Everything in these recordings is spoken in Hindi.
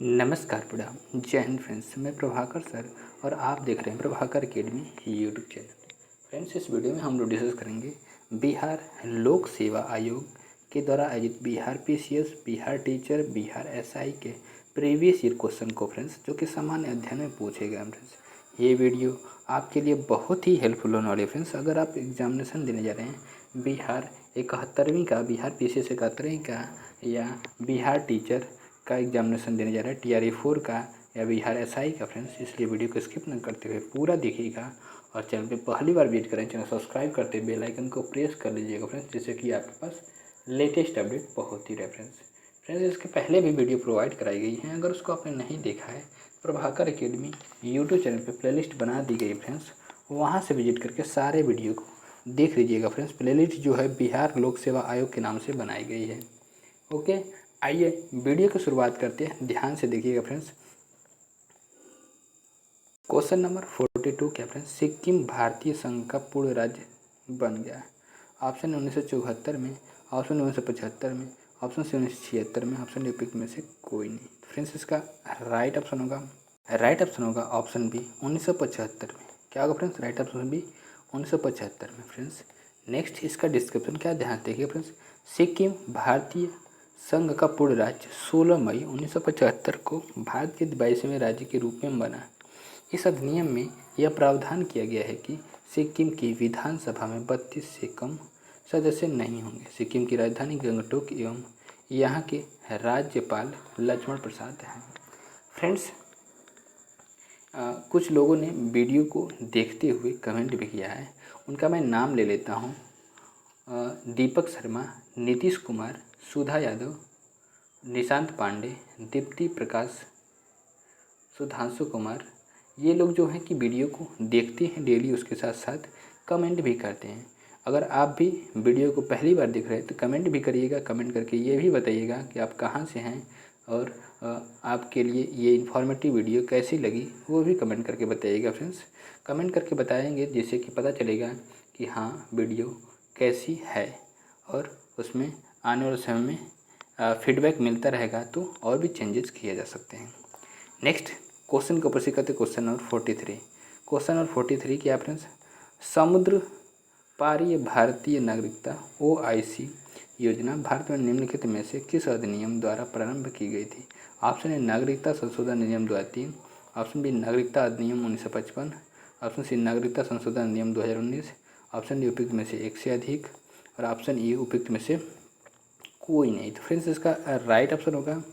नमस्कार प्रणाम जय हिंद फ्रेंड्स। मैं प्रभाकर सर और आप देख रहे हैं Prabhakar academy YouTube channel. Friends, इस वीडियो में हम लोग डिस्कस करेंगे बिहार लोक सेवा आयोग के द्वारा आयोजित Bihar PCS, Bihar teacher, Bihar SI के प्रीवियस ईयर क्वेश्चन को फ्रेंड्स, जो कि सामान्य अध्ययन में पूछे गए फ्रेंड्स। ये वीडियो आपके लिए बहुत ही हेल्पफुल होने वाली है फ्रेंड्स। अगर आप एग्जामिनेशन देने जा रहे हैं बिहार 71वीं का, बिहार पीसीएस 71वीं का, या बिहार टीचर का एग्जामिनेशन देने जा रहा है TRE 4 का, या बिहार एसआई का फ्रेंड्स, इसलिए वीडियो को स्किप न करते हुए पूरा देखिएगा। और चैनल पे पहली बार विजिट करें, चैनल सब्सक्राइब करते बेल आइकन को प्रेस कर लीजिएगा फ्रेंड्स, जिससे कि आपके पास लेटेस्ट अपडेट पहुँचती रहे फ्रेंड्स। इसके पहले भी वीडियो प्रोवाइड कराई गई हैं, अगर उसको आपने नहीं देखा है प्रभाकर अकेडमी यूट्यूब चैनल पर प्लेलिस्ट बना दी गई फ्रेंड्स, वहाँ से विजिट करके सारे वीडियो को देख लीजिएगा फ्रेंड्स। प्लेलिस्ट जो है बिहार लोक सेवा आयोग के नाम से बनाई गई है। ओके, आइए वीडियो की शुरुआत करते हैं, ध्यान से देखिएगा फ्रेंड्स। क्वेश्चन नंबर 42 क्या फ्रेंड्स, सिक्किम भारतीय संघ का पूर्ण राज्य बन गया। ऑप्शन 1974 में, ऑप्शन 1975 में, ऑप्शन 1976 में, ऑप्शन डी में से कोई नहीं। फ्रेंड्स, इसका राइट ऑप्शन होगा ऑप्शन बी 1975 में। क्या होगा फ्रेंड्स? राइट ऑप्शन बी 1975 में फ्रेंड्स। नेक्स्ट, इसका डिस्क्रिप्शन क्या, ध्यान देखिए फ्रेंड्स। सिक्किम भारतीय संघ का पूर्ण राज्य 16 मई 1975 को भारत के 22वें राज्य के रूप में बना। इस अधिनियम में यह प्रावधान किया गया है कि सिक्किम की विधानसभा में 32 से कम सदस्य नहीं होंगे। सिक्किम की राजधानी गंगटोक एवं यहाँ के राज्यपाल लक्ष्मण प्रसाद हैं। फ्रेंड्स, कुछ लोगों ने वीडियो को देखते हुए कमेंट भी किया है, उनका मैं नाम ले लेता हूँ। दीपक शर्मा, नीतीश कुमार, सुधा यादव, निशांत पांडे, दीप्ति प्रकाश, सुधांशु कुमार। ये लोग जो हैं कि वीडियो को देखते हैं डेली, उसके साथ साथ कमेंट भी करते हैं। अगर आप भी वीडियो को पहली बार देख रहे हैं तो कमेंट भी करिएगा। कमेंट करके ये भी बताइएगा कि आप कहाँ से हैं और आपके लिए ये इन्फॉर्मेटिव वीडियो कैसी लगी, वो भी कमेंट करके बताइएगा फ्रेंड्स। कमेंट करके बताएंगे जिससे कि पता चलेगा कि हाँ वीडियो कैसी है, और उसमें आने वाले समय में फीडबैक मिलता रहेगा तो और भी चेंजेस किए जा सकते हैं। नेक्स्ट क्वेश्चन के ऊपर से कहते हैं क्वेश्चन नंबर 43। क्वेश्चन नंबर 43 क्या फ्रेंड्स, समुद्र पारीय भारतीय नागरिकता OIC योजना भारत में निम्नलिखित में से किस अधिनियम द्वारा प्रारंभ की गई थी। ऑप्शन ए नागरिकता संशोधन अधिनियम 2003, ऑप्शन बी नागरिकता अधिनियम 1955, ऑप्शन सी नागरिकता संशोधन अधिनियम 2019, ऑप्शन डी उपयुक्त में से एक से अधिक, और ऑप्शन ई उपयुक्त में से कोई नहीं। तो फ्रेंड्स, इसका राइट ऑप्शन होगा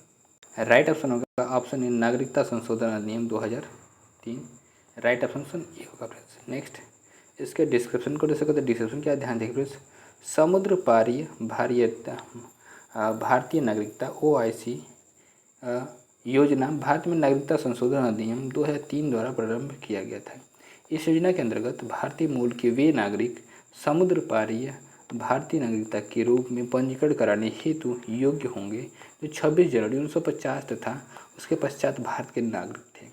ऑप्शन ए नागरिकता संशोधन अधिनियम 2003। राइट ऑप्शन ये होगा फ्रेंड्स। नेक्स्ट, इसके डिस्क्रिप्शन को देख सकते हैं। डिस्क्रिप्शन क्या, ध्यान देखिए फ्रेंड्स। समुद्र पारीय भारतीय नागरिकता OIC योजना भारत में नागरिकता संशोधन अधिनियम 2003 द्वारा प्रारंभ किया गया था। इस योजना के अंतर्गत भारतीय मूल के वे नागरिक समुद्र पारीय भारतीय नागरिकता के रूप में पंजीकरण कराने हेतु योग्य होंगे जो 26 जनवरी 1950 तथा उसके पश्चात भारत के नागरिक थे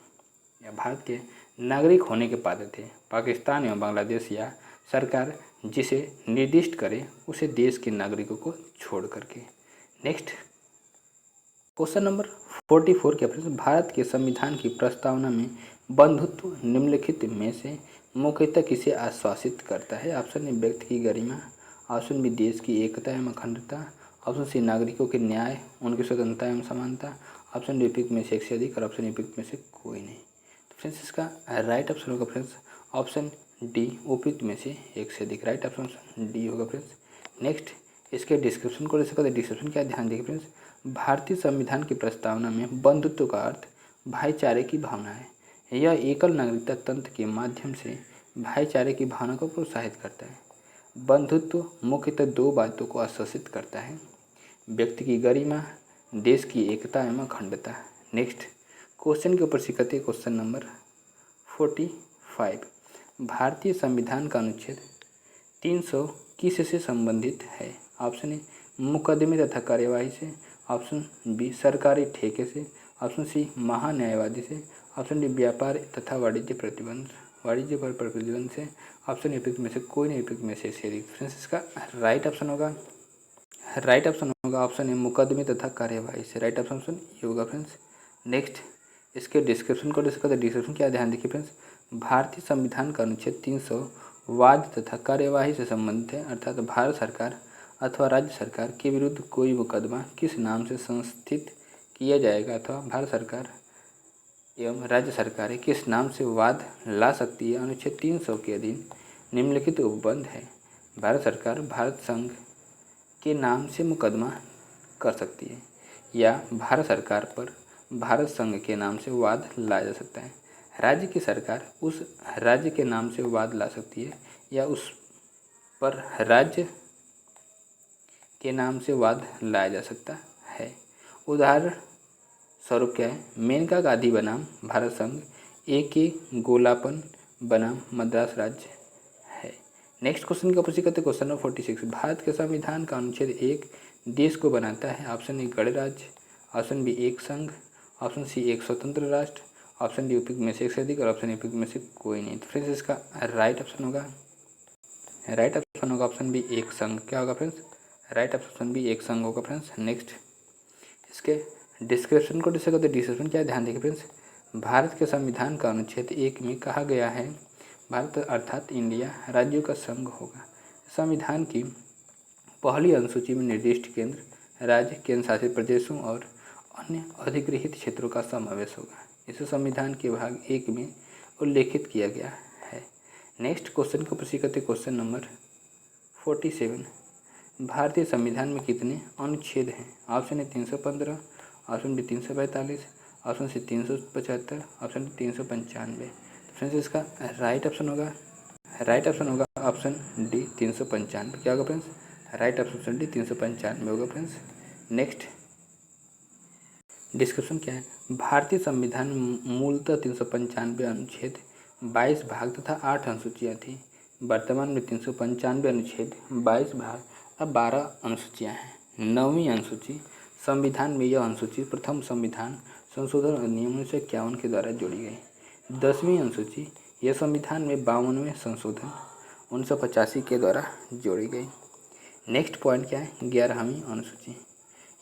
या भारत के नागरिक होने के पात्र थे। पाकिस्तान एवं बांग्लादेश या सरकार जिसे निर्दिष्ट करे उसे देश के नागरिकों को छोड़ करके। नेक्स्ट, क्वेश्चन नंबर 44 के प्रश्न, भारत के संविधान की प्रस्तावना में बंधुत्व निम्नलिखित में से मुख्यतः किसे आश्वासित करता है। ऑप्शन ए व्यक्ति की गरिमा, ऑप्शन बी देश की एकता एवं अखंडता, ऑप्शन सी नागरिकों के न्याय, उनकी स्वतंत्रता एवं समानता, ऑप्शन डी उपयुक्त में से एक से अधिक, और ऑप्शन उपयुक्त में से कोई नहीं। तो फ्रेंड्स, इसका राइट ऑप्शन होगा फ्रेंड्स ऑप्शन डी उपयुक्त में से एक से अधिक। राइट ऑप्शन डी होगा फ्रेंड्स। नेक्स्ट, इसके डिस्क्रिप्शन को ले सकते हैं। डिस्क्रिप्शन क्या, ध्यान देखिए फ्रेंड्स। भारतीय संविधान की प्रस्तावना में बंधुत्व का अर्थ भाईचारे की भावना है। यह एकल नागरिकता तंत्र के माध्यम से भाईचारे की भावना को प्रोत्साहित करता है। बंधुत्व मुख्यतः दो बातों को आश्वासित करता है, व्यक्ति की गरिमा, देश की एकता एवं अखंडता। नेक्स्ट, क्वेश्चन के ऊपर से कहते हैं क्वेश्चन नंबर 45, भारतीय संविधान का अनुच्छेद 300 किससे संबंधित है। ऑप्शन ए मुकदमे तथा कार्यवाही से, ऑप्शन बी सरकारी ठेके से, ऑप्शन सी महान्यायवादी से, ऑप्शन डी व्यापार तथा वाणिज्य पर प्रतिबंध से, ऑप्शन उपयुक्त में से कोई नहीं, उपयुक्त में से अधिक। फ्रेंड्स, इसका राइट ऑप्शन होगा ऑप्शन ए मुकदमे तथा कार्यवाही से। राइट ऑप्शन ये होगा फ्रेंड्स। नेक्स्ट इसके डिस्क्रिप्शन को डिस्कस करते। डिस्क्रिप्शन क्या ध्यान देखिए फ्रेंड्स, भारतीय संविधान का अनुच्छेद 300 वाद तथा कार्यवाही से संबंधित है, अर्थात भारत सरकार अथवा राज्य सरकार के विरुद्ध कोई मुकदमा किस नाम से संस्थित किया जाएगा अथवा भारत सरकार एवं राज्य सरकारें किस नाम से वाद ला सकती है। अनुच्छेद 300 के अधीन निम्नलिखित उपबंध है। भारत सरकार भारत संघ के नाम से मुकदमा कर सकती है या भारत सरकार पर भारत संघ के नाम से वाद लाया जा सकता है। राज्य की सरकार उस राज्य के नाम से वाद ला सकती है या उस पर राज्य के नाम से वाद लाया जा सकता है। उदाहरण स्वरूप क्या है, मेनका गांधी बनाम भारत संघ, AK गोलापन बनाम मद्रास राज्य है। नेक्स्ट क्वेश्चन का पूछी करते क्वेश्चन नंबर 46, भारत के संविधान का अनुच्छेद 1 देश को बनाता है। ऑप्शन ए गणराज्य, ऑप्शन बी एक संघ, ऑप्शन सी एक स्वतंत्र राष्ट्र, ऑप्शन डी उपयुक्त में से एक से अधिक और ऑप्शन उपयुक्त में से कोई नहीं। तो फ्रेंड्स इसका राइट ऑप्शन होगा ऑप्शन बी एक संघ। क्या होगा फ्रेंड्स, राइट ऑप्शन बी एक संघ होगा फ्रेंड्स। नेक्स्ट इसके डिस्क्रिप्शन को डिस्कस करते। डिस्क्रिप्शन क्या है ध्यान देखिए फ्रेंड्स, भारत के संविधान का अनुच्छेद 1 में कहा गया है भारत अर्थात इंडिया राज्यों का संघ होगा। संविधान की पहली अनुसूची में निर्दिष्ट केंद्र राज्य, केंद्र शासित प्रदेशों और अन्य अधिगृहित क्षेत्रों का समावेश होगा। इसे संविधान के भाग 1 में उल्लेखित किया गया है। नेक्स्ट क्वेश्चन को प्रश्न करते क्वेश्चन नंबर 47, भारतीय संविधान में कितने अनुच्छेद हैं। Option A 315, option B 342, option C 375, option D 395। Friends इसका राइट ऑप्शन होगा ऑप्शन डी 395। क्या होगा फ्रेंड्स, राइट ऑप्शन डी 395 होगा फ्रेंड्स। नेक्स्ट डिस्कशन क्या है, भारतीय संविधान मूलतः 395 अनुच्छेद 22 भाग तथा 8 अनुसूचियाँ थी। वर्तमान में 395 अनुच्छेद 22 भाग अब 12 अनुसूचियाँ हैं। 9वीं अनुसूची संविधान में यह अनुसूची प्रथम संविधान संशोधन अधिनियम 1951 के द्वारा जोड़ी गई। 10वीं अनुसूची यह संविधान में 52वें संशोधन 1985 के द्वारा जोड़ी गई। नेक्स्ट पॉइंट क्या है, 11वीं अनुसूची।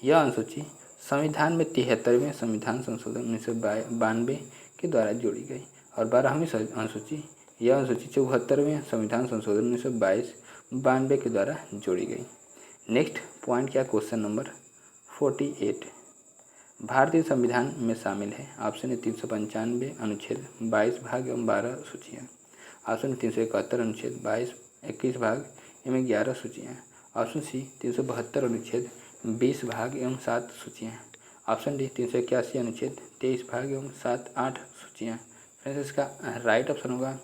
यह अनुसूची संविधान में 73वें संविधान संशोधन 1992 के द्वारा जोड़ी गई। और 12वीं अनुसूची, यह अनुसूची 74वें संविधान संशोधन 1992 के द्वारा जोड़ी गई। नेक्स्ट पॉइंट क्या, क्वेश्चन नंबर 48, भारतीय संविधान में शामिल है। ऑप्शन ए 395 अनुच्छेद 22 भाग एवं 12 सूचियाँ, ऑप्शन 371 अनुच्छेद 21 भाग एवं 11 सूचियाँ, ऑप्शन सी 372 अनुच्छेद 20 भाग एवं 7 सूचियाँ, ऑप्शन डी 381 अनुच्छेद 23 भाग एवं 7-8 सूचियाँ। फ्रेंड्स इसका राइट ऑप्शन होगा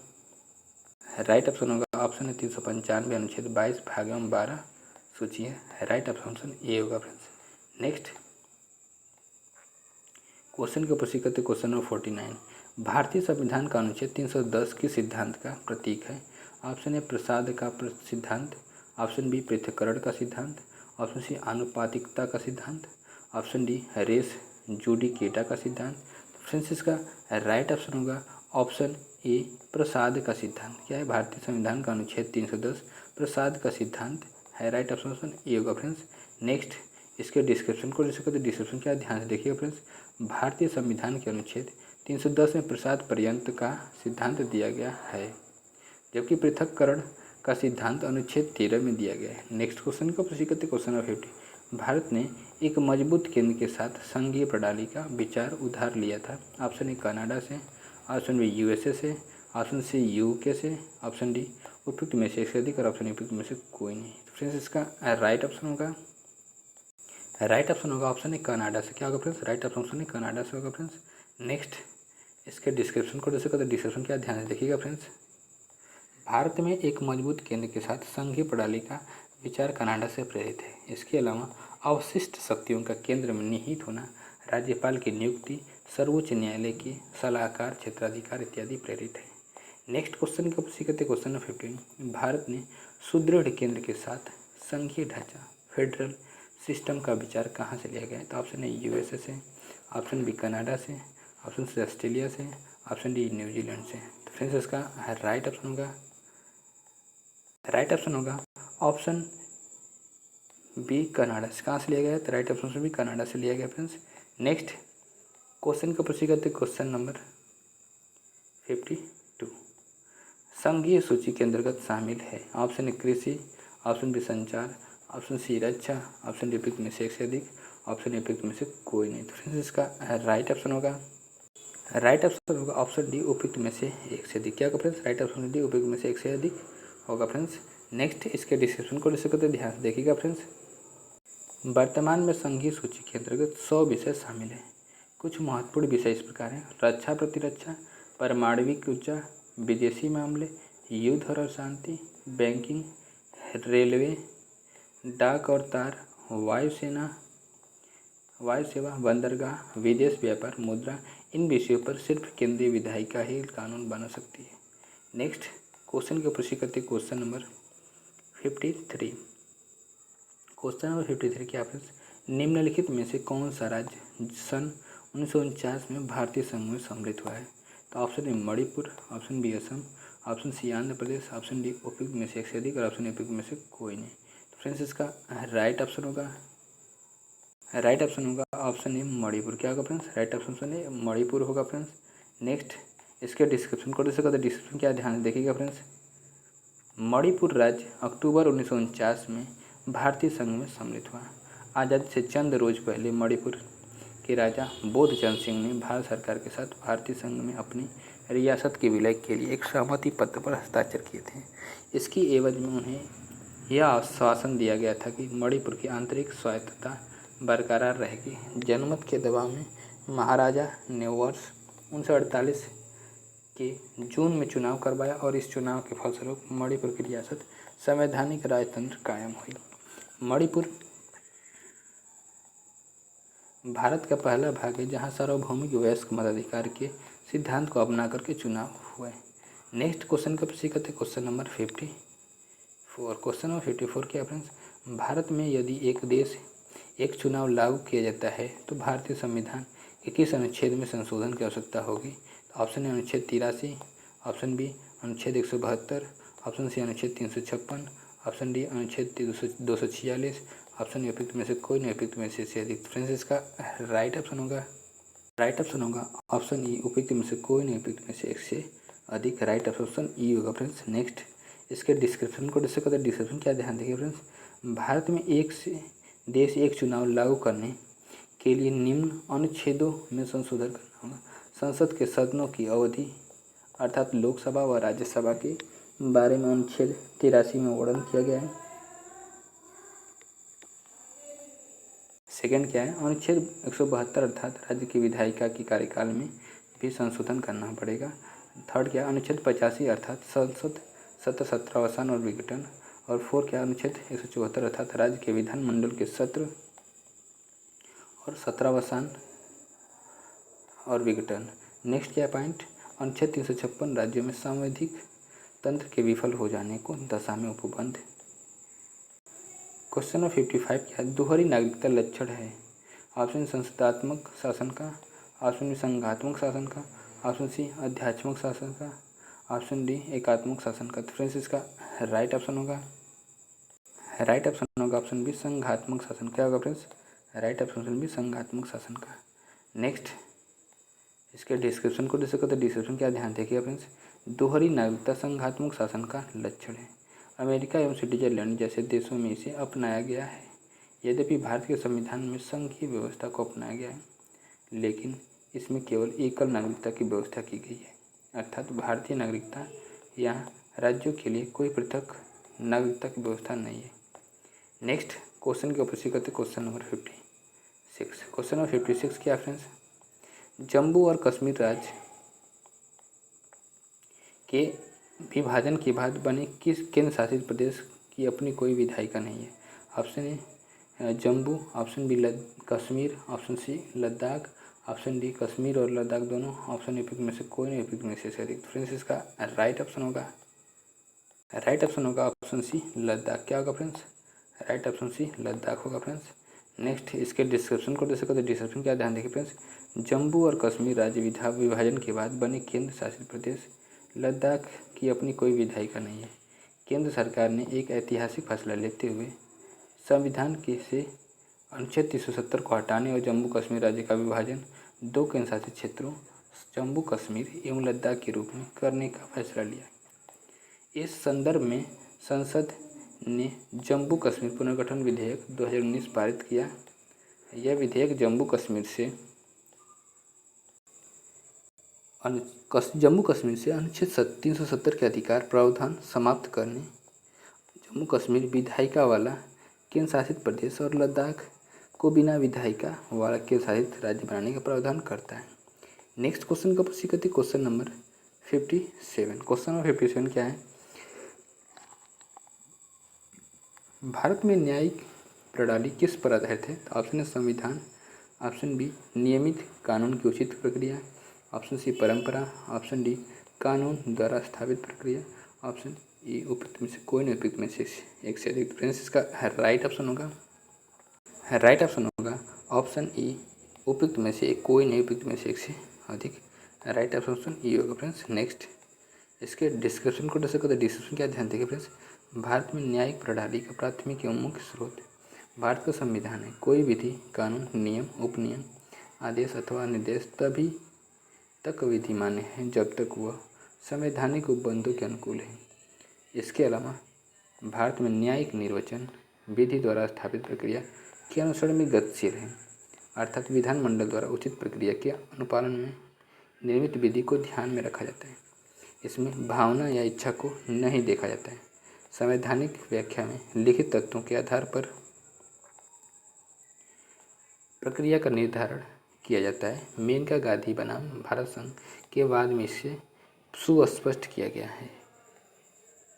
ऑप्शन है 395 अनुच्छेद 22 भाग एवं 12 सूचियाँ। राइट ऑप्शन ए होगा फ्रेंड्स। नेक्स्ट क्वेश्चन का प्रश्न करते क्वेश्चन नंबर 49, भारतीय संविधान का अनुच्छेद 310 किस सिद्धांत का प्रतीक है। ऑप्शन ए प्रसाद का सिद्धांत, ऑप्शन बी पृथक्करण का सिद्धांत, ऑप्शन सी आनुपातिकता का सिद्धांत, ऑप्शन डी रेस जुडिकेटा का सिद्धांत। फ्रेंड्स इसका राइट ऑप्शन होगा ऑप्शन ए प्रसाद का सिद्धांत। क्या है, भारतीय संविधान का अनुच्छेद 310 प्रसाद का सिद्धांत है। राइट ऑप्शन ए होगा फ्रेंड्स। नेक्स्ट इसके डिस्क्रिप्शन को डिस्कस करते। डिस्क्रिप्शन क्या ध्यान से देखिएगा फ्रेंड्स, भारतीय संविधान के अनुच्छेद 310 में प्रसाद पर्यंत का सिद्धांत दिया गया है, जबकि पृथक्करण का सिद्धांत अनुच्छेद 13 में दिया गया है। नेक्स्ट क्वेश्चन को प्रश्न करते क्वेश्चन नंबर 50, भारत ने एक मजबूत केंद्र के साथ संघीय प्रणाली का विचार उधार लिया था। ऑप्शन ए कनाडा से, ऑप्शन बी USA से, ऑप्शन सी UK से, ऑप्शन डी उपयुक्त में से एक से अधिक और ऑप्शन उपयुक्त में से कोई नहीं। तो फ्रेंड्स इसका राइट ऑप्शन होगा ऑप्शन ए कनाडा से। क्या होगा फ्रेंड्स, राइट ऑप्शन ए कनाडा से होगा फ्रेंड्स। नेक्स्ट इसके डिस्क्रिप्शन को डिस्कस करते। डिस्क्रिप्शन क्या ध्यान से देखिएगा फ्रेंड्स, भारत में एक मजबूत केंद्र के साथ संघीय प्रणाली का विचार कनाडा से प्रेरित है। इसके अलावा अवशिष्ट शक्तियों का केंद्र में निहित होना, राज्यपाल की नियुक्ति, सर्वोच्च न्यायालय के सलाहकार, क्षेत्राधिकार इत्यादि प्रेरित है। नेक्स्ट क्वेश्चन का पूछी करते क्वेश्चन नंबर 15, भारत ने सुदृढ़ केंद्र के साथ संघीय ढांचा फेडरल सिस्टम का विचार कहाँ से लिया गया है। तो ऑप्शन है USA से, ऑप्शन बी कनाडा से, ऑप्शन सी ऑस्ट्रेलिया से, ऑप्शन डी न्यूजीलैंड से। तो फ्रेंड्स इसका राइट ऑप्शन होगा ऑप्शन बी कनाडा से। कहाँ से लिया गया है, तो राइट ऑप्शन भी कनाडा से लिया गया फ्रेंड्स। नेक्स्ट क्वेश्चन का प्रश्न करते क्वेश्चन नंबर 52। संघीय सूची के अंतर्गत शामिल है। ऑप्शन ए कृषि, ऑप्शन बी संचार, ऑप्शन सी रक्षा, ऑप्शन डी उपयुक्त में से एक से अधिक, ऑप्शन ए उपयुक्त में से कोई नहीं। तो फ्रेंड्स इसका राइट ऑप्शन होगा ऑप्शन डी उपयुक्त में से एक से अधिक। क्या होगा फ्रेंड्स? राइट ऑप्शन डी उपयुक्त में से एक से अधिक होगा फ्रेंड्स। नेक्स्ट इसके डिस्क्रिप्शन को डिस्कस करते ध्यान से देखिएगा फ्रेंड्स। वर्तमान में संघीय सूची के अंतर्गत 100 विषय शामिल हैं। कुछ महत्वपूर्ण विषय इस प्रकार हैं: रक्षा प्रतिरक्षा, परमाणविक ऊर्जा, विदेशी मामले, युद्ध और शांति, बैंकिंग, रेलवे, डाक और तार, वायु सेवा, बंदरगाह, विदेश व्यापार, मुद्रा। इन विषयों पर सिर्फ केंद्रीय विधायिका ही कानून बना सकती है। नेक्स्ट क्वेश्चन के प्रश्न करते क्वेश्चन नंबर 53। क्वेश्चन नंबर 53 क्या है? निम्नलिखित में से कौन सा राज्य सन 1949 में भारतीय संघ में सम्मिलित हुआ है? तो option A Manipur, option B Assam, option C Andhra Pradesh, option D उपयुक्त में से एक से अधिक और ऑप्शन ए उपयुक्त में से कोई नहीं। तो फ्रेंड्स इसका राइट ऑप्शन होगा ऑप्शन ए मणिपुर। क्या होगा friends? Right option A Manipur होगा फ्रेंड्स। नेक्स्ट इसके डिस्क्रिप्शन को डिस्क्रिप्शन क्या ध्यान से देखिएगा फ्रेंड्स। मणिपुर राज्य अक्टूबर 1949 में भारतीय संघ में सम्मिलित हुआ। आज़ादी से चंद रोज पहले मणिपुर के राजा बोधचंद सिंह ने भारत सरकार के साथ भारतीय संघ में अपनी रियासत के विलय के लिए एक सहमति पत्र पर हस्ताक्षर किए थे। इसकी एवज में उन्हें यह आश्वासन दिया गया था कि मणिपुर की आंतरिक स्वायत्तता बरकरार रहेगी। जनमत के दबाव में महाराजा ने वर्ष 1948 के जून में चुनाव करवाया और इस चुनाव के फलस्वरूप मणिपुर की रियासत संवैधानिक राजतंत्र कायम हुई। मणिपुर भारत का पहला भाग है जहां सार्वभौमिक वयस्क मताधिकार के सिद्धांत को अपना करके चुनाव हुए। नेक्स्ट क्वेश्चन का प्रश्न करते क्वेश्चन नंबर 54। क्वेश्चन नंबर 54 क्या फ्रेंड्स? भारत में यदि एक देश एक चुनाव लागू किया जाता है तो भारतीय संविधान के किस अनुच्छेद में संशोधन की आवश्यकता होगी? तो ऑप्शन ए अनुच्छेद 83, ऑप्शन बी अनुच्छेद 172, ऑप्शन सी अनुच्छेद 356, ऑप्शन डी अनुच्छेद 246, ऑप्शन ए उपयुक्त में से कोई नहीं, उपयुक्त में से अधिक। फ्रेंड्स इसका राइट ऑप्शन होगा ऑप्शन ई उपयुक्त में से कोई नहीं, उपयुक्त में से एक से अधिक। राइट ऑप्शन ई होगा फ्रेंड्स। नेक्स्ट इसके डिस्क्रिप्शन को डिस्कस करते हैं। डिस्क्रिप्शन क्या ध्यान देखिए फ्रेंड्स। भारत में एक से देश एक चुनाव लागू करने के लिए निम्न अनुच्छेदों में संशोधन करना होगा। संसद के सदनों की अवधि अर्थात लोकसभा व राज्यसभा के बारे में अनुच्छेद 83 में वर्णन किया गया है। सेकंड क्या है? अनुच्छेद 172 अर्थात राज्य की विधायिका की कार्यकाल में भी संशोधन करना पड़ेगा। थर्ड क्या? अनुच्छेद 85 अर्थात संसद सत्र सत्रावसान और विघटन। और फोर क्या? अनुच्छेद 174 अर्थात राज्य के विधानमंडल के सत्र और सत्रावसान और विघटन। नेक्स्ट क्या पॉइंट? अनुच्छेद 356 राज्यों में सांवैधिक तंत्र के विफल हो जाने को दशा में उपबंध। क्वेश्चन नंबर 55 क्या? दोहरी नागरिकता लक्षण है? ऑप्शन संसदात्मक शासन का, ऑप्शन बी संघात्मक शासन का, ऑप्शन सी अध्यात्मक शासन का, ऑप्शन डी एकात्मक शासन का। तो फ्रेंड्स इसका राइट ऑप्शन होगा ऑप्शन बी संघात्मक शासन। क्या होगा फ्रेंड्स? राइट ऑप्शन बी संघात्मक शासन का। नेक्स्ट इसके डिस्क्रिप्शन को डिस्कस करते हैं। डिस्क्रिप्शन क्या ध्यान देखिए फ्रेंड्स। दोहरी नागरिकता संघात्मक शासन का लक्षण है। अमेरिका एवं स्विट्जरलैंड जैसे देशों में इसे अपनाया गया है। यद्यपि भारत के संविधान में संघ की व्यवस्था को अपनाया गया है, लेकिन इसमें केवल एकल नागरिकता की व्यवस्था की गई है, अर्थात भारतीय नागरिकता। यहाँ राज्यों के लिए कोई पृथक नागरिकता की व्यवस्था नहीं है। नेक्स्ट क्वेश्चन के ऊपर करते क्वेश्चन नंबर 56। क्वेश्चन नंबर 56 क्या फ्रेंड्स? जम्मू और कश्मीर राज्य के विभाजन के बाद बने किस केंद्र शासित प्रदेश की अपनी कोई विधायिका नहीं है? Option A Jammu, option B Kashmir, option C Ladakh, option D Kashmir और लद्दाख दोनों, ऑप्शन ए में से कोई नहीं, उपयुक्त में से अधिक। फ्रेंड्स इसका राइट ऑप्शन होगा ऑप्शन सी लद्दाख। क्या होगा friends? Right option C Ladakh होगा फ्रेंड्स। नेक्स्ट इसके डिस्क्रिप्शन को डिस्कस करते हैं। डिस्क्रिप्शन क्या ध्यान देखिए फ्रेंड्स। जम्मू और कश्मीर राज्य विभाजन के बाद बने केंद्र शासित प्रदेश लद्दाख की अपनी कोई विधायिका नहीं है। केंद्र सरकार ने एक ऐतिहासिक फैसला लेते हुए संविधान के से अनुच्छेद 370 को हटाने और जम्मू कश्मीर राज्य का विभाजन दो केंद्र शासित क्षेत्रों जम्मू कश्मीर एवं लद्दाख के रूप में करने का फैसला लिया। इस संदर्भ में संसद ने जम्मू कश्मीर पुनर्गठन विधेयक 2019 पारित किया। यह विधेयक जम्मू कश्मीर से अनुच्छेद 370 के अधिकार प्रावधान समाप्त करने, जम्मू कश्मीर विधायिका वाला केंद्र शासित प्रदेश और लद्दाख को बिना विधायिका वाला केंद्र शासित राज्य बनाने का प्रावधान करता है। नेक्स्ट क्वेश्चन का प्रश्न करते क्वेश्चन नंबर 57। क्वेश्चन नंबर 57 क्या है? भारत में न्यायिक प्रणाली किस पर आधारित है? ऑप्शन ए संविधान, ऑप्शन बी नियमित कानून की उचित प्रक्रिया, ऑप्शन सी परंपरा, ऑप्शन डी कानून द्वारा स्थापित प्रक्रिया, ऑप्शन ई उपयुक्त में से कोई नहीं उपयुक्त में से एक से अधिक। फ्रेंड्स इसका राइट ऑप्शन होगा ऑप्शन ई उपयुक्त में से एक कोई नहीं उपयुक्त में से एक से अधिक। राइट ऑप्शन ई होगा फ्रेंड्स। नेक्स्ट इसके डिस्क्रिप्शन को डिस्कस करते। डिस्क्रिप्शन क्या ध्यान देंगे फ्रेंड्स? भारत में न्यायिक प्रणाली का प्राथमिक एवं मुख्य स्रोत भारत का संविधान है। कोई विधि, कानून, नियम, उपनियम, आदेश अथवा निर्देश तभी तक विधि मान्य है जब तक वह संवैधानिक उपबंधों के अनुकूल है। इसके अलावा भारत में न्यायिक निर्वचन विधि द्वारा स्थापित प्रक्रिया के अनुसरण में गतिशील है, अर्थात विधानमंडल द्वारा उचित प्रक्रिया के अनुपालन में निर्मित विधि को ध्यान में रखा जाता है। इसमें भावना या इच्छा को नहीं देखा जाता है। संवैधानिक व्याख्या में लिखित तत्वों के आधार पर प्रक्रिया का निर्धारण किया जाता है। मेनका गांधी बनाम भारत संघ के बाद में इसे सुस्पष्ट किया गया है।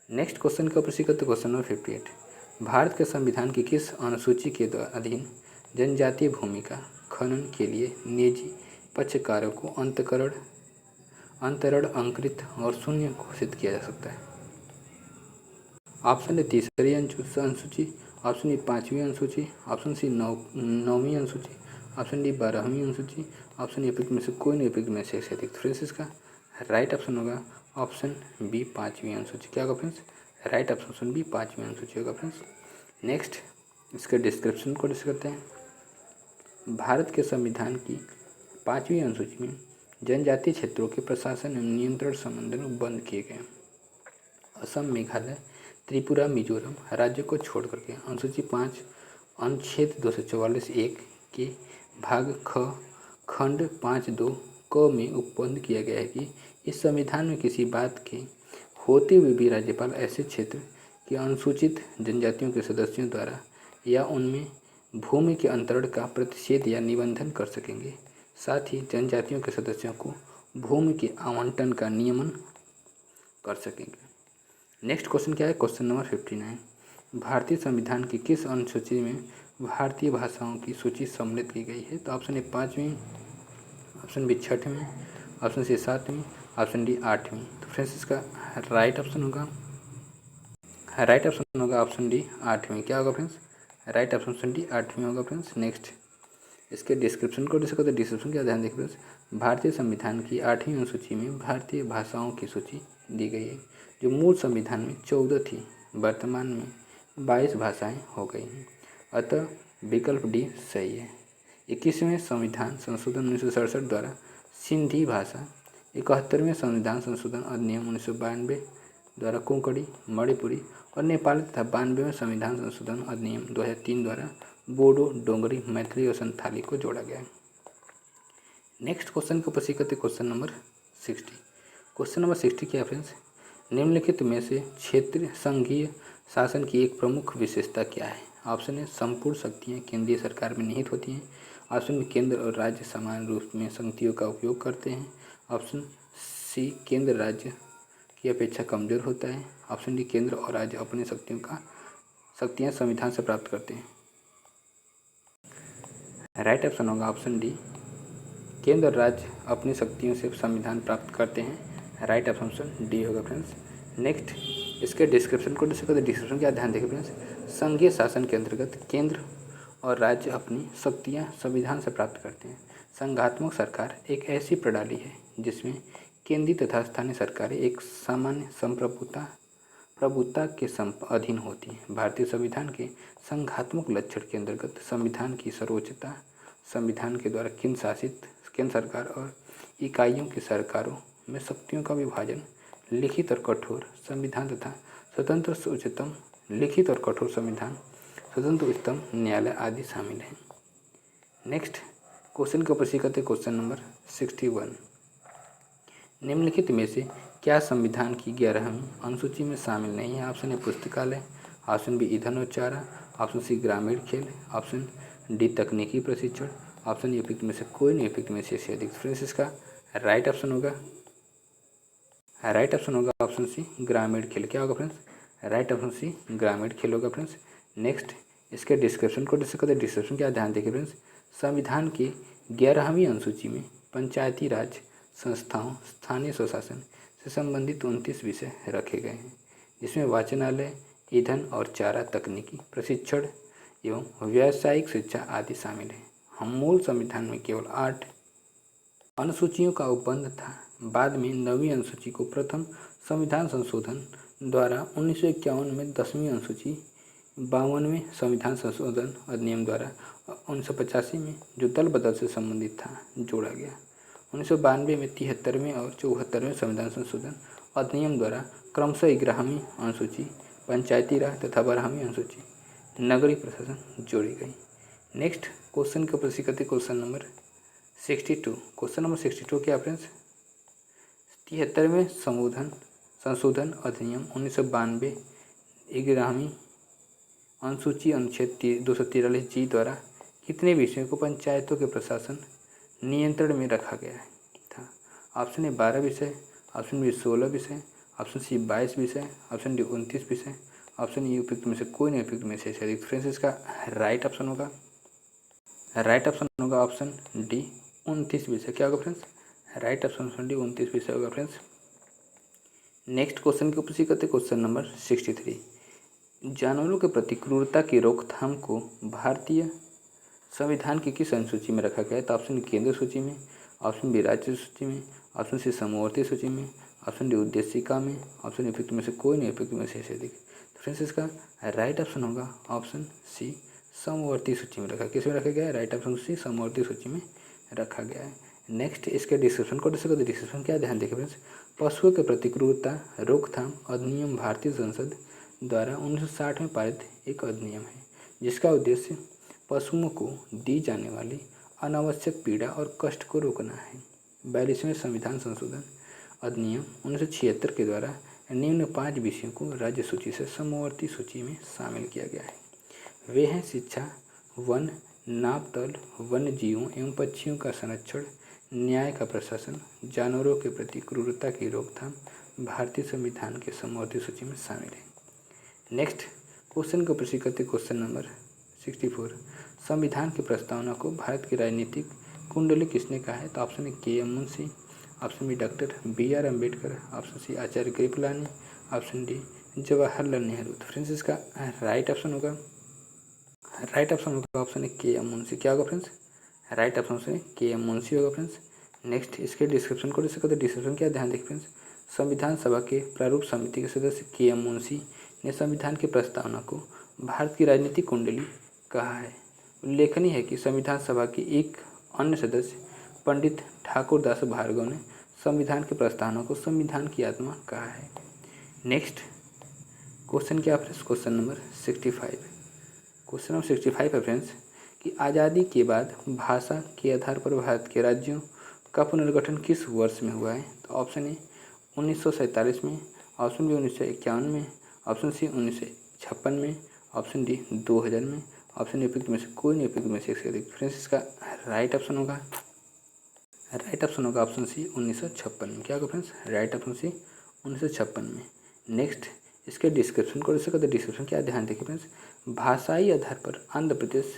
नेक्स्ट क्वेश्चन का प्रश्न करते क्वेश्चन नंबर 58। भारत के संविधान की किस अनुसूची के अधीन जनजातीय भूमि का खनन के लिए निजी पक्षकारों को अंतरण अंकृत और शून्य घोषित किया जा सकता है? ऑप्शन ए तीसरी अनुसूची, ऑप्शन ए 5वीं अनुसूची, ऑप्शन सी 9वीं अनुसूची, ऑप्शन डी 12वीं अनुसूची, ऑप्शन ए उपयुक्त में से कोई नहीं उपयुक्त में से एक से अधिक। फ्रेंड्स इसका राइट ऑप्शन होगा ऑप्शन बी 5वीं अनुसूची। क्या होगा फ्रेंड्स? राइट ऑप्शन बी 5वीं अनुसूची होगा फ्रेंड्स। नेक्स्ट इसके डिस्क्रिप्शन को डिस्कस करते हैं। भारत के संविधान की 5वीं अनुसूची में जनजातीय क्षेत्रों के प्रशासन एवं नियंत्रण संबंध बंद किए गए। असम, मेघालय, त्रिपुरा, मिजोरम राज्य को छोड़ करके अनुसूची 5 अनुच्छेद 244(1) के भाग ख खंड 5(2) क में उपबंध किया गया है कि इस संविधान में किसी बात के होते हुए भी राज्यपाल ऐसे क्षेत्र के अनुसूचित जनजातियों के सदस्यों द्वारा या उनमें भूमि के अंतरण का प्रतिषेध या निबंधन कर सकेंगे। साथ ही जनजातियों के सदस्यों को भूमि के आवंटन का नियमन कर सकेंगे। नेक्स्ट क्वेश्चन क्या है? Question number 59। भारतीय संविधान की किस अनुसूची में भारतीय भाषाओं की सूची सम्मिलित की गई है? तो ऑप्शन ए 5वीं, ऑप्शन बी 6वीं, ऑप्शन सी 7वीं, ऑप्शन डी 8वीं। तो फ्रेंड्स इसका राइट ऑप्शन होगा ऑप्शन डी 8वीं। क्या होगा फ्रेंड्स? राइट ऑप्शन डी 8वीं होगा फ्रेंड्स। नेक्स्ट इसके डिस्क्रिप्शन को डिस्कस करते। डिस्क्रिप्शन क्या ध्यान देखिए फ्रेंड्स? भारतीय संविधान की 8वीं अनुसूची में भारतीय भाषाओं की सूची दी गई है जो मूल संविधान में 14 थी, वर्तमान में 22 भाषाएं हो गई हैं। अतः विकल्प डी सही है। 21वें संविधान संशोधन 1967 द्वारा सिंधी भाषा, 71वें संविधान संशोधन अधिनियम 1992 द्वारा कोंकणी, मणिपुरी और नेपाली तथा 92वें संविधान संशोधन अधिनियम 2003 द्वारा बोडो, डोंगरी, मैथिली और संथाली को जोड़ा गया है। नेक्स्ट क्वेश्चन को प्रश्न करते क्वेश्चन नंबर 60। क्वेश्चन नंबर 60 क्या है फ्रेंड्स? निम्नलिखित में से क्षेत्रीय संघीय शासन की एक प्रमुख विशेषता क्या है? ऑप्शन ए संपूर्ण शक्तियाँ केंद्रीय सरकार में निहित होती हैं, ऑप्शन बी केंद्र और राज्य समान रूप में शक्तियों का उपयोग करते हैं, ऑप्शन सी केंद्र राज्य की अपेक्षा कमजोर होता है, ऑप्शन डी केंद्र और राज्य अपनी शक्तियाँ संविधान से प्राप्त करते हैं। राइट ऑप्शन होगा ऑप्शन डी केंद्र और राज्य अपनी शक्तियों से संविधान प्राप्त करते हैं। राइट ऑप्शन डी होगा फ्रेंड्स। नेक्स्ट इसके डिस्क्रिप्शन को डिस्कस करते। डिस्क्रिप्शन क्या ध्यान देखें फ्रेंड्स? संघीय शासन के अंतर्गत केंद्र और राज्य अपनी शक्तियाँ संविधान से प्राप्त करते हैं। संघात्मक सरकार एक ऐसी प्रणाली है जिसमें केंद्रीय तथा स्थानीय सरकारें एक सामान्य प्रभुता के अधीन होती हैं। भारतीय संविधान के संघात्मक लक्षण के अंतर्गत संविधान की सर्वोच्चता संविधान के द्वारा केंद्र शासित केंद्र सरकार और इकाइयों की सरकारों में शक्तियों का विभाजन, लिखित और कठोर संविधान तथा स्वतंत्र उच्चतम लिखित और कठोर संविधान, स्वतंत्र उच्चतम न्यायालय आदि शामिल हैं। नेक्स्ट क्वेश्चन का प्रश्न करते क्वेश्चन नंबर 61। निम्नलिखित में से क्या संविधान की 11वीं अनुसूची में शामिल नहीं है? ऑप्शन ए पुस्तकालय, ऑप्शन बी ईंधन और चारा, ऑप्शन सी ग्रामीण खेल, ऑप्शन डी तकनीकी प्रशिक्षण, ऑप्शन उपयुक्त में से कोई नहीं, उपयुक्त में से अधिक। फ्रेंड्स इसका राइट ऑप्शन होगा ऑप्शन सी ग्रामीण खेल। क्या होगा फ्रेंड्स? राइट ऑप्शन सी ग्रामीण खेल होगा फ्रेंड्स। नेक्स्ट इसके डिस्क्रिप्शन को डिस्कस करते हैं। डिस्क्रिप्शन क्या ध्यान देखिए फ्रेंड्स, संविधान की 11वीं अनुसूची में पंचायती राज संस्थाओं, स्थानीय स्वशासन से संबंधित 29 विषय रखे गए हैं, जिसमें वाचनालय, ईंधन और चारा, तकनीकी प्रशिक्षण एवं व्यावसायिक शिक्षा आदि शामिल हैं। हम मूल संविधान में केवल 8 अनुसूचियों का उपबंध था। बाद में 9वीं अनुसूची को प्रथम संविधान संशोधन द्वारा 1951 में 10वीं अनुसूची, 52वें संविधान संशोधन अधिनियम द्वारा 1985 में जो दल बदल से संबंधित था जोड़ा गया। 1992 में 73वें और 74वें संविधान संशोधन अधिनियम द्वारा क्रमशः 11वीं अनुसूची पंचायती राज तथा 12वीं अनुसूची नगरीय प्रशासन जोड़ी गई। नेक्स्ट क्वेश्चन का प्रश्न करते क्वेश्चन नंबर 62। क्वेश्चन नंबर 62 क्या फ्रेंड्स? 73वें संशोधन अधिनियम 1992 11वीं अनुसूची अनुच्छेद 243 द्वारा कितने विषयों को पंचायतों के प्रशासन नियंत्रण में रखा गया था? ऑप्शन ए 12 विषय, ऑप्शन बी 16 विषय, ऑप्शन सी 22 विषय, ऑप्शन डी 29 विषय, ऑप्शन ई उपयुक्त में से कोई नहीं, उपयुक्त में से अधिक। फ्रेंड्स इसका राइट ऑप्शन होगा ऑप्शन डी 29 विषय। क्या होगा फ्रेंड्स? राइट ऑप्शन डी 29 विषय होगा फ्रेंड्स। नेक्स्ट क्वेश्चन के प्रश्न करते क्वेश्चन नंबर 63। जानवरों के प्रति क्रूरता की रोकथाम को भारतीय संविधान की किस अनुसूची में रखा गया है? तो ऑप्शन केंद्र सूची में, ऑप्शन बी राज्य सूची में, ऑप्शन सी समवर्ती सूची में, ऑप्शन डी उद्देशिका में, ऑप्शन उपयुक्त में से कोई नहीं, उपयुक्त में से अधिक। तो फ्रेंड्स इसका राइट ऑप्शन होगा ऑप्शन सी समवर्ती सूची में रखा। किस में रखा गया है? राइट ऑप्शन सी समवर्ती सूची में रखा गया है। नेक्स्ट इसके डिस्क्रिप्शन को डिस्कस। डिस्क्रिप्शन क्या ध्यान देखिए फ्रेंड्स, पशुओं के प्रति क्रूरता रोकथाम अधिनियम भारतीय संसद द्वारा 1960 में पारित एक अधिनियम है, जिसका उद्देश्य पशुओं को दी जाने वाली अनावश्यक पीड़ा और कष्ट को रोकना है। 42वें संविधान संशोधन अधिनियम 1976 के द्वारा निम्न 5 विषयों को राज्य सूची से समवर्ती सूची में शामिल किया गया है। वे हैं शिक्षा, वन, नापतौल, वन्य जीवों एवं पक्षियों का संरक्षण, न्याय का प्रशासन, जानवरों के प्रति क्रूरता की रोकथाम भारतीय संविधान के समवर्ती सूची में शामिल है। नेक्स्ट क्वेश्चन को प्रश्न करते क्वेश्चन नंबर 64। संविधान की प्रस्तावना को भारत की राजनीतिक कुंडली किसने कहा है? तो option A K M. Munshi, option B doctor B R. Ambedkar, option C Acharya Kripalani, option D Jawaharlal Nehru. तो फ्रेंड्स इसका राइट ऑप्शन होगा ऑप्शन ए के.एम. मुंशी। क्या होगा फ्रेंड्स? राइट ऑप्शन से के.एम. मुंशी होगा फ्रेंड्स। नेक्स्ट इसके डिस्क्रिप्शन को डिस्कस करते। डिस्क्रिप्शन क्या ध्यान देखिए फ्रेंड्स, संविधान सभा के प्रारूप समिति के सदस्य के.एम. मुंशी ने संविधान की प्रस्तावना को भारत की राजनीतिक कुंडली कहा है। उल्लेखनीय है कि संविधान सभा के एक अन्य सदस्य पंडित ठाकुर दास भार्गव ने संविधान की प्रस्तावना को संविधान की आत्मा कहा है। नेक्स्ट क्वेश्चन क्या friends? Question number 65। Question number 65 है फ्रेंड्स कि आज़ादी के बाद भाषा के आधार पर भारत के राज्यों का पुनर्गठन किस वर्ष में हुआ है? तो ऑप्शन ए 1947 में, ऑप्शन बी 1951 में, ऑप्शन सी 1956 में, ऑप्शन डी 2000 में, ऑप्शन उपयुक्त में से कोई नहीं, उपयुक्त में से अधिक। फ्रेंड्स इसका राइट ऑप्शन होगा ऑप्शन सी 1956 में। क्या होगा फ्रेंड्स? राइट ऑप्शन सी 1956 में। नेक्स्ट इसके डिस्क्रिप्शन को डिस्कस करते। डिस्क्रिप्शन क्या ध्यान देखिए फ्रेंड्स, भाषाई आधार पर आंध्र प्रदेश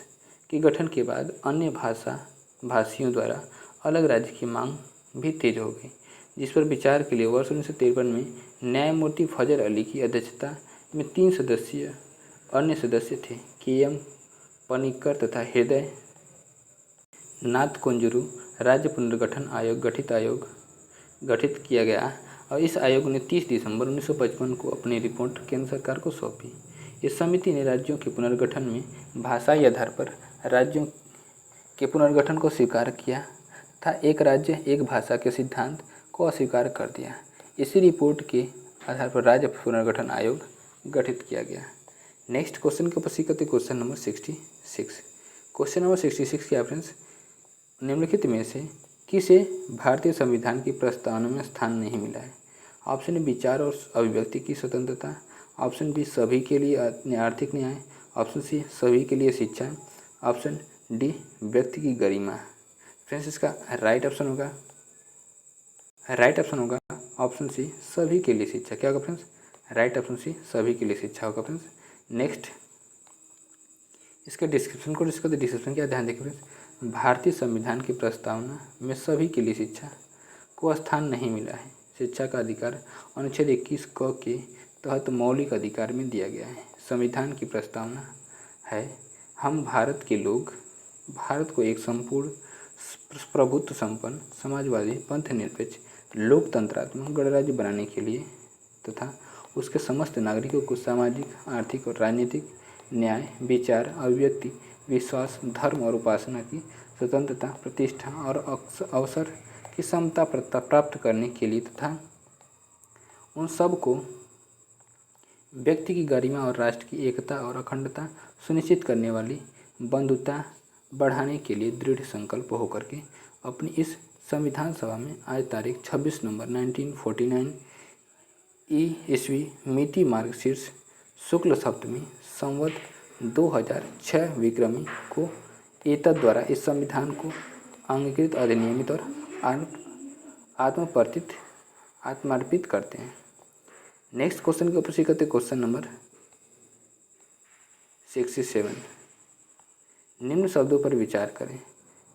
के गठन के बाद अन्य भाषियों द्वारा अलग राज्य की मांग भी तेज हो गई, जिस पर विचार के लिए वर्ष 1953 में न्यायमूर्ति फजल अली की अध्यक्षता में 3 सदस्यीय अन्य सदस्य थे, के.एम. पनिक्कर तथा हृदय नाथ कुंजरू राज्य पुनर्गठन आयोग गठित किया गया और इस आयोग ने 30 दिसंबर 1955 को अपनी रिपोर्ट केंद्र सरकार को सौंपी। इस समिति ने राज्यों के पुनर्गठन में भाषाई आधार पर राज्यों के पुनर्गठन को स्वीकार किया तथा एक राज्य एक भाषा के सिद्धांत को अस्वीकार कर दिया। इसी रिपोर्ट के आधार पर राज्य पुनर्गठन आयोग गठित किया गया। नेक्स्ट क्वेश्चन के ऊपर सी करते क्वेश्चन नंबर 66। क्वेश्चन नंबर 66 के फ्रेंड्स, निम्नलिखित में से किसे भारतीय संविधान की प्रस्तावना में स्थान नहीं मिला है? ऑप्शन ए विचार और अभिव्यक्ति की स्वतंत्रता, ऑप्शन बी सभी के लिए आर्थिक न्याय, ऑप्शन सी सभी के लिए शिक्षा, ऑप्शन डी व्यक्ति की गरिमा। फ्रेंड्स इसका राइट ऑप्शन होगा ऑप्शन सी सभी के लिए शिक्षा। क्या होगा फ्रेंड्स? राइट ऑप्शन सी सभी के लिए शिक्षा होगा फ्रेंड्स। नेक्स्ट इसका डिस्क्रिप्शन को डिस्क्रिप्शन क्या ध्यान देखिए फ्रेंड्स, भारतीय संविधान की प्रस्तावना में सभी के लिए शिक्षा को स्थान नहीं मिला है। शिक्षा का अधिकार अनुच्छेद 21 क के तहत मौलिक अधिकार में दिया गया है। संविधान की प्रस्तावना है, हम भारत के लोग भारत को एक संपूर्ण प्रभुत्व संपन्न समाजवादी पंथनिरपेक्ष लोकतंत्रात्मक गणराज्य बनाने के लिए तथा उसके समस्त नागरिकों को सामाजिक, आर्थिक और राजनीतिक न्याय, विचार, अभिव्यक्ति, विश्वास, धर्म और उपासना की स्वतंत्रता, प्रतिष्ठा और अवसर की समता प्राप्त करने के लिए तथा उन सब को व्यक्ति की गरिमा और राष्ट्र की एकता और अखंडता सुनिश्चित करने वाली बंधुता बढ़ाने के लिए दृढ़ संकल्प होकर के अपनी इस संविधान सभा में आज तारीख 26 नवंबर 1949 ईस्वी मिति मार्गशीर्ष शुक्ल सप्तमी संवत 2006 विक्रमी को एतद द्वारा इस संविधान को अंगीकृत, अधिनियमित और आत्मार्पित करते हैं। नेक्स्ट क्वेश्चन के ऊपर से करते क्वेश्चन नंबर 67। निम्न शब्दों पर विचार करें।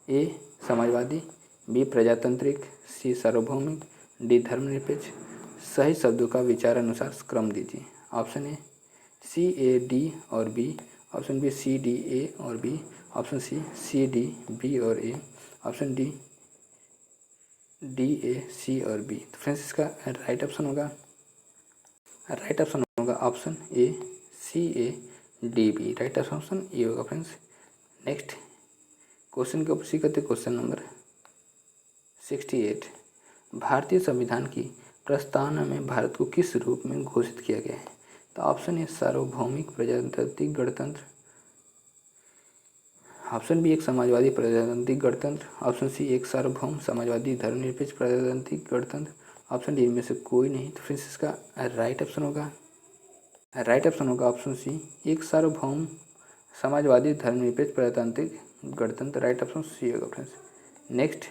ए समाजवादी, बी प्रजातांत्रिक, सी सार्वभौमिक, डी धर्मनिरपेक्ष। सही शब्दों का विचार अनुसार क्रम दीजिए। Option A C A D और B, option B C D A और B, option C D B और A, option D D A C और बी। तो फ्रेंड्स इसका राइट ऑप्शन होगा option A C A D B. Right option A होगा फ्रेंड्स। नेक्स्ट क्वेश्चन के ऊपर सी करते क्वेश्चन नंबर 68। भारतीय संविधान की प्रस्तावना में भारत को किस रूप में घोषित किया गया है? तो ऑप्शन ए सार्वभौमिक प्रजातांत्रिक गणतंत्र, ऑप्शन बी एक समाजवादी प्रजातांत्रिक गणतंत्र, ऑप्शन सी एक सार्वभौम समाजवादी धर्मनिरपेक्ष प्रजातांत्रिक गणतंत्र, ऑप्शन डी इनमें से कोई नहीं। तो फ्रेंड्स इसका राइट ऑप्शन होगा ऑप्शन सी एक सार्वभौम समाजवादी धर्मनिरपेक्ष प्रजातांत्रिक गणतंत्र। राइट ऑप्शन सी होगा फ्रेंड्स। नेक्स्ट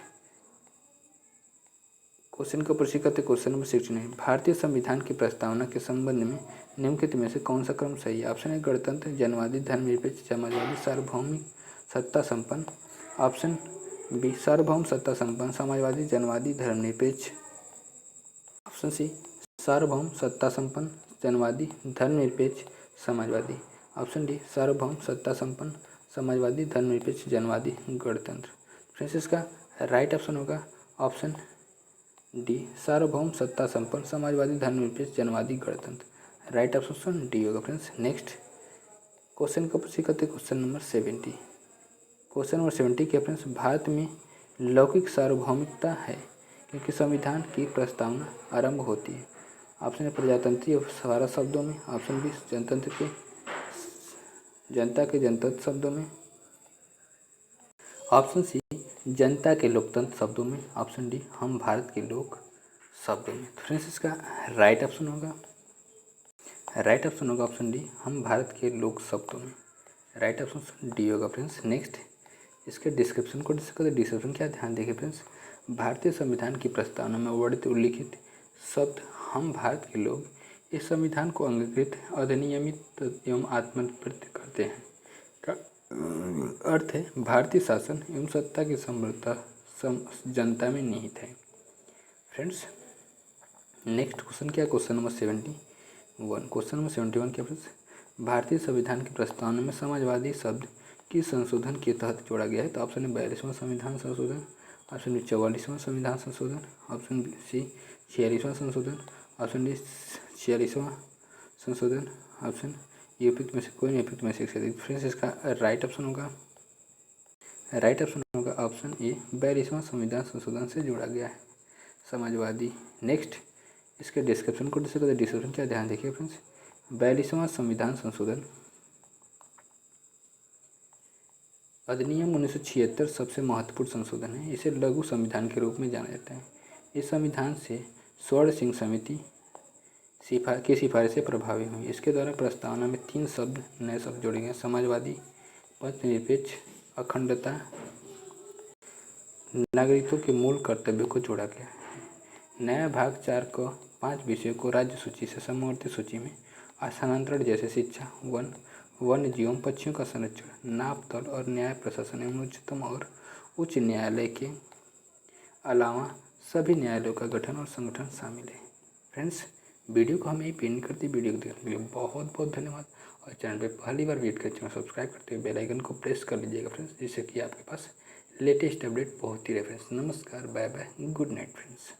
क्वेश्चन के ऊपर से करते क्वेश्चन नंबर 69। भारतीय संविधान की प्रस्तावना के संबंध में निम्नलिखित में से कौन सा क्रम सही है? ऑप्शन ए गणतंत्र, जनवादी, धर्मनिरपेक्ष, समाजवादी, सार्वभौमिक, सत्ता संपन्न, ऑप्शन बी सार्वभौम, सत्ता संपन्न, समाजवादी, जनवादी, धर्मनिरपेक्ष, ऑप्शन सी सार्वभौम, सत्ता संपन्न, जनवादी, धर्मनिरपेक्ष, समाजवादी, ऑप्शन डी सार्वभौम, सत्ता संपन्न, समाजवादी, धर्मनिरपेक्ष, जनवादी, गणतंत्र। फ्रेंड्स इसका राइट ऑप्शन होगा ऑप्शन डी सार्वभौम, सत्ता संपन्न, समाजवादी, धर्मनिरपेक्ष, जनवादी, गणतंत्र। राइट ऑप्शन डी होगा फ्रेंड्स। नेक्स्ट क्वेश्चन का प्रश्न करते क्वेश्चन नंबर 70। क्वेश्चन नंबर 70 के फ्रेंड्स, भारत में लौकिक सार्वभौमिकता है क्योंकि संविधान की प्रस्तावना आरंभ होती है। ऑप्शन ए प्रजातंत्रीय 12 शब्दों में, ऑप्शन बी जनतंत्र के जनता के जनतंत्र शब्दों में, ऑप्शन सी जनता के लोकतंत्र शब्दों में, ऑप्शन डी हम भारत के लोग शब्दों में। फ्रेंड्स इसका राइट ऑप्शन होगा ऑप्शन डी हम भारत के लोग शब्दों में। राइट ऑप्शन डी होगा फ्रेंड्स। नेक्स्ट इसके डिस्क्रिप्शन को डिस्क्रिप्शन क्या ध्यान देखिए फ्रेंड्स, भारतीय संविधान की प्रस्तावना में वर्णित उल्लिखित शब्द हम भारत के लोग इस संविधान को अंगीकृत, अधिनियमित एवं आत्मनिर्भर करते हैं का अर्थ है भारतीय शासन एवं सत्ता की समृद्धता जनता में निहित है। फ्रेंड्स नेक्स्ट क्वेश्चन क्या है? Question number 71। क्वेश्चन नंबर 71 क्या फ्रेंड्स, भारतीय संविधान की प्रस्तावना में समाजवादी शब्द किस संशोधन के तहत जोड़ा गया है? तो ऑप्शन ए 42वां संविधान संशोधन, ऑप्शन बी 44वां संविधान संशोधन, ऑप्शन सी 46वां संशोधन, ऑप्शन डी 46वां संशोधन, ऑप्शन ये उपयुक्त में से कोई नहीं, उपयुक्त में से एक से अधिक। फ्रेंड्स इसका राइट ऑप्शन राइट ऑप्शन होगा ऑप्शन ए 42वां संविधान संशोधन से जोड़ा गया है समाजवादी। नेक्स्ट इसके डिस्क्रिप्शन को डिस्क्रिप्शन क्या ध्यान देखिए फ्रेंड्स। 42वां संविधान संशोधन अधिनियम 1976 सबसे महत्वपूर्ण संशोधन है। इसे लघु संविधान के रूप में जाना जाता है। इस संविधान से स्वर्ण सिंह समिति की सिफारिशें प्रभावी हुई। इसके द्वारा प्रस्तावना में 3 नए शब्द जोड़े गए: समाजवादी, पथनिरपेक्ष, अखंडता, नागरिकों के मूल कर्तव्यों को जोड़ा गया है। नया भाग 4 को 5 विषयों को राज्य सूची से समवर्ती सूची में स्थानांतरण जैसे शिक्षा, वन्य जीवों, पक्षियों का संरक्षण, नाप तौल और न्याय प्रशासन एवं उच्चतम और उच्च न्यायालय के अलावा सभी न्यायालयों का गठन और संगठन शामिल है। फ्रेंड्स वीडियो को हम यही पिन करते हैं। वीडियो को देखने के लिए बहुत बहुत धन्यवाद। और चैनल पे पहली बार विजिट कर चैनल सब्सक्राइब करते हुए बेल आइकन को प्रेस कर लीजिएगा फ्रेंड्स, जिससे कि आपके पास लेटेस्ट अपडेट पहुंचती रहे फ्रेंड्स। नमस्कार, bye bye, good night friends.